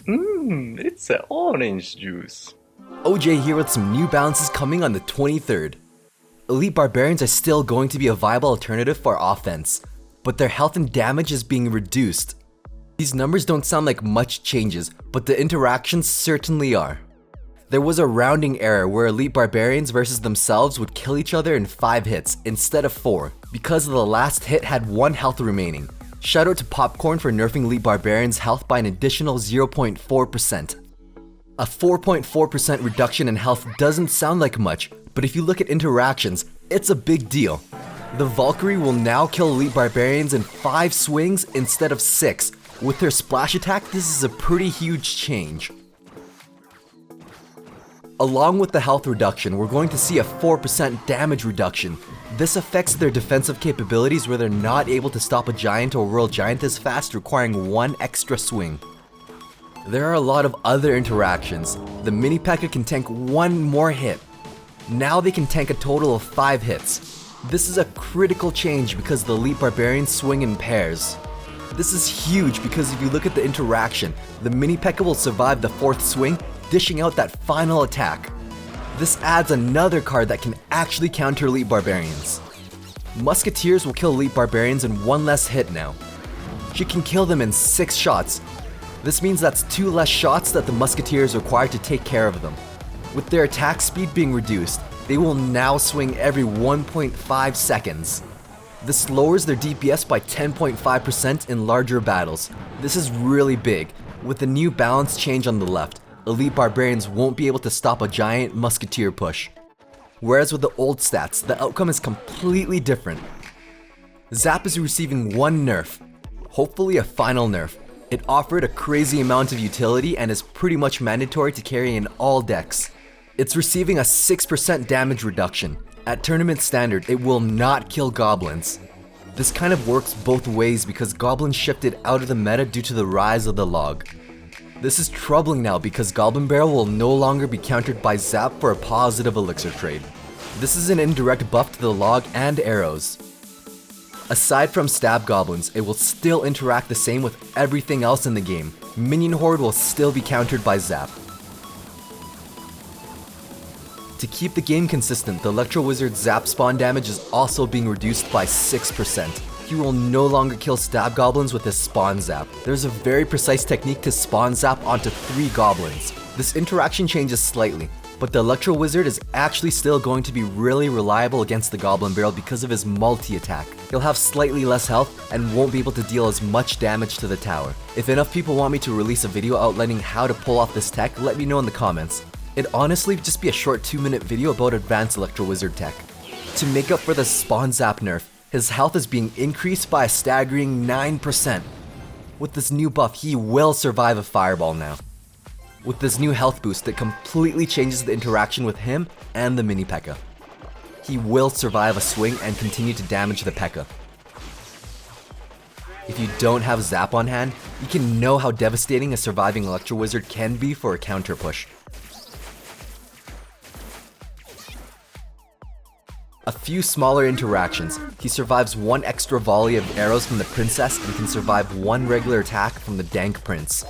It's an orange juice. OJ here with some new balances coming on the 23rd. Elite Barbarians are still going to be a viable alternative for offense, but their health and damage is being reduced. These numbers don't sound like much changes, but the interactions certainly are. There was a rounding error where Elite Barbarians versus themselves would kill each other in 5 hits instead of 4, because the last hit had 1 health remaining. Shoutout to Popcorn for nerfing Elite Barbarians' health by an additional 0.4%. A 4.4% reduction in health doesn't sound like much, but if you look at interactions, it's a big deal. The Valkyrie will now kill Elite Barbarians in 5 swings instead of 6. With her splash attack, this is a pretty huge change. Along with the health reduction, we're going to see a 4% damage reduction. This affects their defensive capabilities where they're not able to stop a giant or world giant as fast, requiring 1 extra swing. There are a lot of other interactions. The mini P.E.K.K.A can tank 1 more hit. Now they can tank a total of 5 hits. This is a critical change because the Elite Barbarians swing in pairs. This is huge because if you look at the interaction, the mini P.E.K.K.A will survive the 4th swing, dishing out that final attack. This adds another card that can actually counter Elite Barbarians. Musketeers will kill Elite Barbarians in 1 less hit now. She can kill them in 6 shots. This means that's 2 less shots that the Musketeers require to take care of them. With their attack speed being reduced, they will now swing every 1.5 seconds. This lowers their DPS by 10.5% in larger battles. This is really big. With the new balance change on the left, Elite Barbarians won't be able to stop a giant Musketeer push. Whereas with the old stats, the outcome is completely different. Zap is receiving 1 nerf, hopefully a final nerf. It offered a crazy amount of utility and is pretty much mandatory to carry in all decks. It's receiving a 6% damage reduction. At tournament standard, it will not kill goblins. This kind of works both ways because goblins shifted out of the meta due to the rise of the log. This is troubling now because Goblin Barrel will no longer be countered by Zap for a positive elixir trade. This is an indirect buff to the log and arrows. Aside from stab goblins, it will still interact the same with everything else in the game. Minion Horde will still be countered by Zap. To keep the game consistent, the Electrowizard Zap spawn damage is also being reduced by 6%. He will no longer kill stab goblins with his spawn zap. There's a very precise technique to spawn zap onto 3 goblins. This interaction changes slightly, but the Electrowizard is actually still going to be really reliable against the Goblin Barrel because of his multi-attack. He'll have slightly less health and won't be able to deal as much damage to the tower. If enough people want me to release a video outlining how to pull off this tech, let me know in the comments. It'd honestly just be a short 2-minute video about advanced Electrowizard tech. To make up for the spawn zap nerf, his health is being increased by a staggering 9%. With this new buff, he will survive a fireball now. With this new health boost, it completely changes the interaction with him and the mini P.E.K.K.A. He will survive a swing and continue to damage the P.E.K.K.A. If you don't have Zap on hand, you can know how devastating a surviving Electrowizard can be for a counter push. A few smaller interactions. He survives 1 extra volley of arrows from the princess and can survive 1 regular attack from the dank prince.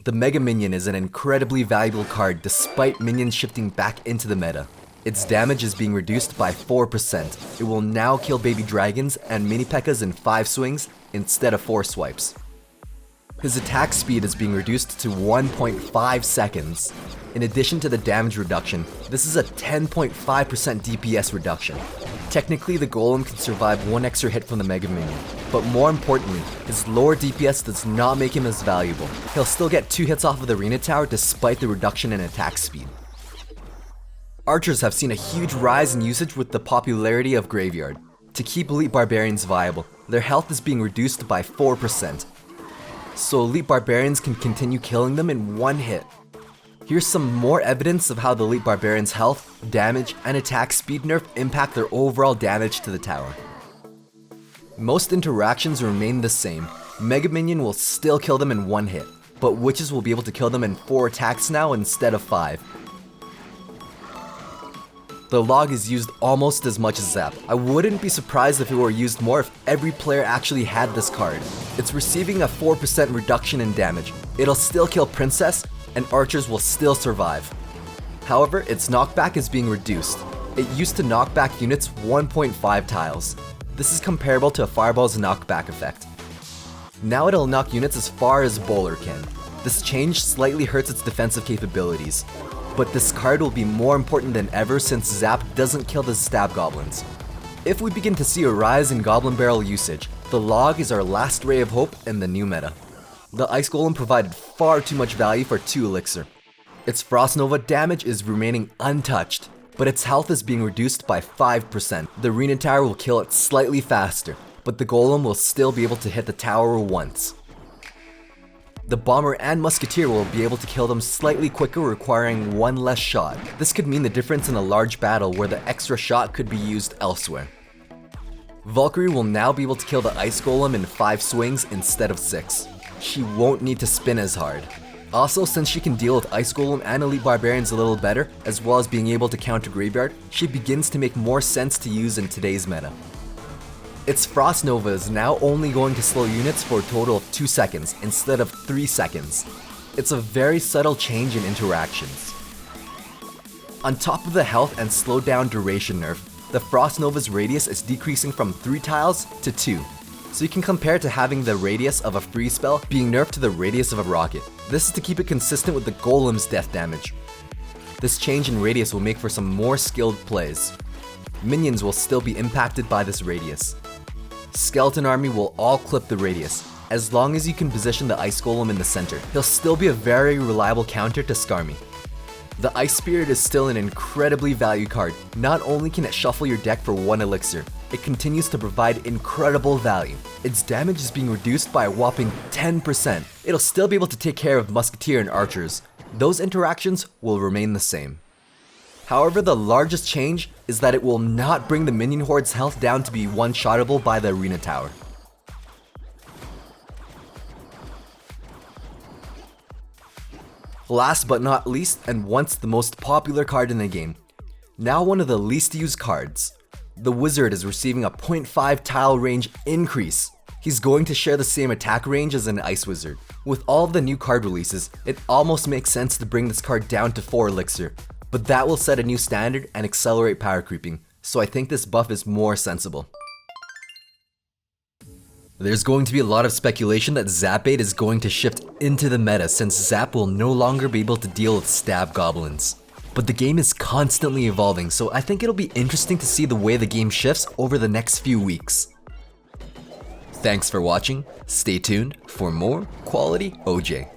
The Mega Minion is an incredibly valuable card despite minions shifting back into the meta. Its damage is being reduced by 4%. It will now kill baby dragons and mini P.E.K.K.A.s in 5 swings instead of 4 swipes. His attack speed is being reduced to 1.5 seconds. In addition to the damage reduction, this is a 10.5% DPS reduction. Technically, the Golem can survive 1 extra hit from the Mega Minion, but more importantly, his lower DPS does not make him as valuable. He'll still get 2 hits off of the Arena Tower despite the reduction in attack speed. Archers have seen a huge rise in usage with the popularity of Graveyard. To keep Elite Barbarians viable, their health is being reduced by 4%. So Elite Barbarians can continue killing them in 1 hit. Here's some more evidence of how the Elite Barbarians' health, damage, and attack speed nerf impact their overall damage to the tower. Most interactions remain the same. Mega Minion will still kill them in 1 hit, but Witches will be able to kill them in 4 attacks now instead of 5. The log is used almost as much as Zap. I wouldn't be surprised if it were used more if every player actually had this card. It's receiving a 4% reduction in damage. It'll still kill Princess, and archers will still survive. However, its knockback is being reduced. It used to knock back units 1.5 tiles. This is comparable to a Fireball's knockback effect. Now it'll knock units as far as Bowler can. This change slightly hurts its defensive capabilities, but this card will be more important than ever since Zap doesn't kill the stab goblins. If we begin to see a rise in Goblin Barrel usage, the log is our last ray of hope in the new meta. The Ice Golem provided far too much value for 2 elixir. Its Frost Nova damage is remaining untouched, but its health is being reduced by 5%. The Arena Tower will kill it slightly faster, but the Golem will still be able to hit the tower once. The Bomber and Musketeer will be able to kill them slightly quicker, requiring 1 less shot. This could mean the difference in a large battle where the extra shot could be used elsewhere. Valkyrie will now be able to kill the Ice Golem in 5 swings instead of 6. She won't need to spin as hard. Also, since she can deal with Ice Golem and Elite Barbarians a little better, as well as being able to counter Graveyard, she begins to make more sense to use in today's meta. Its Frost Nova is now only going to slow units for a total of 2 seconds instead of 3 seconds. It's a very subtle change in interactions. On top of the health and slow down duration nerf, the Frost Nova's radius is decreasing from 3 tiles to 2. So you can compare it to having the radius of a free spell being nerfed to the radius of a rocket. This is to keep it consistent with the Golem's death damage. This change in radius will make for some more skilled plays. Minions will still be impacted by this radius. Skeleton Army will all clip the radius. As long as you can position the Ice Golem in the center, he'll still be a very reliable counter to Skarmy. The Ice Spirit is still an incredibly valued card. Not only can it shuffle your deck for 1 elixir, it continues to provide incredible value. Its damage is being reduced by a whopping 10%. It'll still be able to take care of Musketeer and Archers. Those interactions will remain the same. However, the largest change is that it will not bring the Minion Horde's health down to be one-shottable by the Arena Tower. Last but not least, and once the most popular card in the game, now one of the least used cards. The Wizard is receiving a 0.5 tile range increase. He's going to share the same attack range as an Ice Wizard. With all of the new card releases, it almost makes sense to bring this card down to 4 elixir, but that will set a new standard and accelerate power creeping, so I think this buff is more sensible. There's going to be a lot of speculation that Zap Bait is going to shift into the meta since Zap will no longer be able to deal with stab goblins. But the game is constantly evolving, so I think it'll be interesting to see the way the game shifts over the next few weeks. Thanks for watching, stay tuned for more quality OJ.